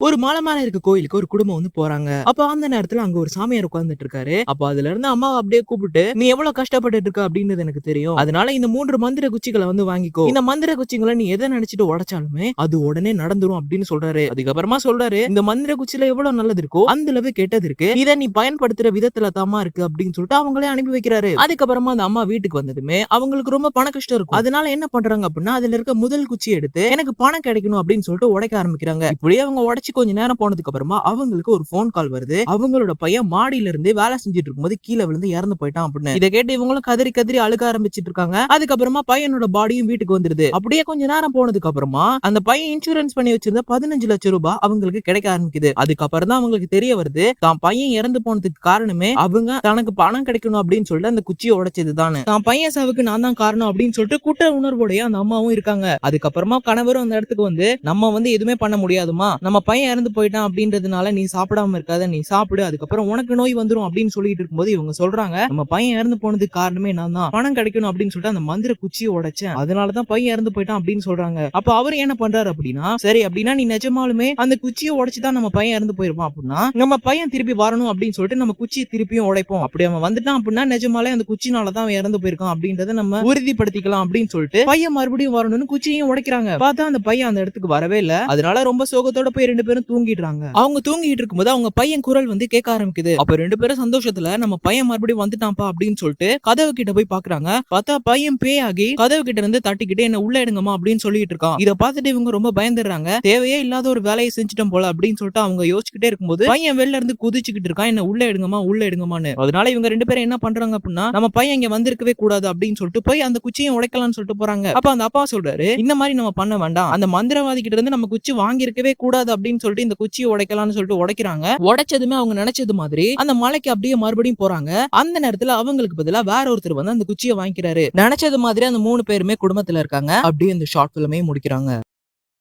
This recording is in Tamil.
ஒரு மலை மேல இருக்க கோயிலுக்கு ஒரு குடும்பம் வந்து போறாங்க. அப்ப அந்த நேரத்துல அங்க ஒரு சாமியார் உட்கார்ந்துட்டு இருக்காரு. அப்ப அதுல இருந்து அம்மாவை அப்படியே கூப்பிட்டு, நீ எவ்வளவு கஷ்டப்பட்டு இருக்க அப்படின்றது எனக்கு தெரியும். அதனால இந்த 3 மந்திர குச்சிகளை வந்து வாங்கிக்கோ. இந்த மந்திர குச்சிகளை நீ எதை நினைச்சிட்டு உடைச்சாலுமே அது உடனே நடந்துரும் அப்படின்னு சொல்றாரு. அதுக்கப்புறமா சொல்றாரு, இந்த மந்திர குச்சியில எவ்வளவு நல்லது இருக்கோ அந்த அளவு கெட்டது இருக்கு. இதை நீ பயன்படுத்துற விதத்துல தாமா இருக்கு அப்படின்னு சொல்லிட்டு அவங்களே அனுப்பி வைக்கிறாரு. அதுக்கப்புறமா அந்த அம்மா வீட்டுக்கு வந்ததுமே அவங்களுக்கு ரொம்ப பண கஷ்டம் இருக்கும். அதனால என்ன பண்றாங்க அப்படின்னா அதுல இருக்க முதல் குச்சி எடுத்து எனக்கு பணம் கிடைக்கணும் அப்படின்னு சொல்லிட்டு உடைக்க ஆரம்பிக்கிறாங்க. இப்படியே அவங்க உடைச்சு கொஞ்ச நேரம் போனதுக்கு அப்புறமா அவங்களுக்கு ஒரு போன் கால் வருது. அவங்களோட பையன் மாடியில இருந்து வேலை செஞ்சுட்டு இருக்கும்போது கீழே விழுந்து இறந்து போயிட்டான் அப்படின்னு. இதை கேட்டு இவங்களும் கதறி கதறி அழுக ஆரம்பிச்சிட்டு இருக்காங்க. அதுக்கப்புறமா பையனோட பாடியும் வீட்டுக்கு வந்துருது. அப்படியே கொஞ்ச நேரம் போனதுக்கு அப்புறமா அந்த பையன் இன்சூரன்ஸ் பண்ணி வச்சிருந்த 15 லட்சம் ரூபாய் அவங்களுக்கு கிடைக்க ஆரம்பிக்குது. அதுக்கப்புறம் தான் அவங்களுக்கு தெரிய வருது தான் பையன் இறந்து போனதுக்கு காரணமே அவங்க தனக்கு பணம் கிடைக்கணும் அப்படின்னு சொல்லிட்டு அந்த குச்சியை உடைச்சதுதான். தான் பையன் சாவுக்கு நான் தான் காரணம் அப்படின்னு சொல்லிட்டு குற்ற உணர்வோடைய அந்த அம்மாவும் இருக்காங்க. அதுக்கப்புறமா கணவரும் அந்த இடத்துக்கு வந்து நம்ம வந்து எதுவுமே பண்ண முடியாதுமா, நம்ம பையன் இறந்து போயிட்டான் அப்படின்றதுனால நீ சாப்பிடாம இருக்காத, நீ சாப்பிடு, அதுக்கப்புறம் உனக்கு நோய் வந்துரும் அப்படின்னு சொல்லிட்டு இருக்கும்போது இவங்க சொல்றாங்க, நம்ம பையன் இறந்து போனதுக்கு காரணமே நான் தான், பணம் கிடைக்கணும் அப்படின்னு சொல்லிட்டு அந்த மந்திர குச்சியை உடைச்சேன், அதனாலதான் பையன் இறந்து போயிட்டான் அப்படின்னு சொல்றாங்க. அப்ப அவர் என்ன பண்றாரு அப்படின்னா, சரி அப்படின்னா நீ நிஜமாலுமே அந்த குச்சியை உடைச்சுதான் நம்ம பையன் இறந்து போயிருப்பான் அப்படின்னா நம்ம பையன் திருப்பி வரணும் அப்படின்னு சொல்லிட்டு நம்ம குச்சியை திருப்பியும் உடைப்போம். அப்படி அவன் வந்துட்டான் அப்படின்னா நிஜமாலே அந்த குச்சினாலதான் அவன் இறந்து போயிருக்கான் அப்படின்றத நம்ம உறுதிப்படுத்திக்கலாம் அப்படின்னு சொல்லிட்டு பையன் மறுபடியும் வரணும்னு குச்சியையும் உடைக்கிறாங்க. பார்த்தா அந்த பையன் அந்த இடத்துக்கு வரவே இல்ல. அதனால ரொம்ப சோகத்தோட போய் 2 பேரும் தூங்கிடுறாங்க. அவங்க தூங்கிட்டு இருக்கும்போது அவங்க பையன் குரல் வந்து கேட்க ஆரம்பிக்குது. அப்ப 2 பேரும் சந்தோஷத்துல நம்ம பையன் மறுபடியும் வந்துட்டான்ப்பா அப்படின்னு சொல்லிட்டு கதவு கிட்ட போய் பாக்குறாங்க. பார்த்தா பையன் பேயாகி கதவு கிட்ட இருந்து தட்டிக்கிட்டு என்ன உள்ள எடுங்கம்மா அப்படின்னு சொல்லிட்டு இருக்கான். இத பார்த்துட்டு இவங்க ரொம்ப பயந்துடுறாங்க. தேவையே இல்லாத ஒரு வேலையை செஞ்சுட்டோம் போல அப்படின்னு சொல்லிட்டு அவங்க யோசிச்சுக்கிட்டே இருக்கும்போது பையன் வெளில இருந்து குதிச்சுக்கிட்டு இருக்கான், என்ன உள்ள எடுங்கம்மா உள்ள எடுங்கம்மான்னு. அதனால இவங்க 2 பேரும் என்ன பண்றாங்க அப்படின்னா, நம்ம பையன் இங்க வந்திருக்கவே கூடாது அப்படின்னு சொல்லிட்டு போய் அந்த குச்சியை உடைக்கலாம்னு சொல்லிட்டு போறாங்க. அப்ப அந்த அப்பா சொல்றாரு, இந்த மாதிரி நம்ம பண்ண வேண்டாம், அந்த மந்திரவாதி கிட்ட இருந்து நம்ம குச்சி வாங்கி இருக்கவே கூடாது அப்படின்னு சொல்லிட்டு இந்த குச்சியை உடைக்கலாம்னு சொல்லிட்டு உடைக்கிறாங்க. உடைச்சதுமே அவங்க நினைச்சது மாதிரி அந்த மலைக்கு அப்படியே மறுபடியும் போறாங்க. அந்த நேரத்துல அவங்களுக்கு பதிலா வேற ஒருத்தர் வந்து அந்த குச்சியை வாங்கிக்கிறாரு. நினைச்சது மாதிரி அந்த 3 பேருமே குடும்பத்துல இருக்காங்க. அப்படியே இந்த ஷார்ட் பிலிமே முடிக்கிறாங்க.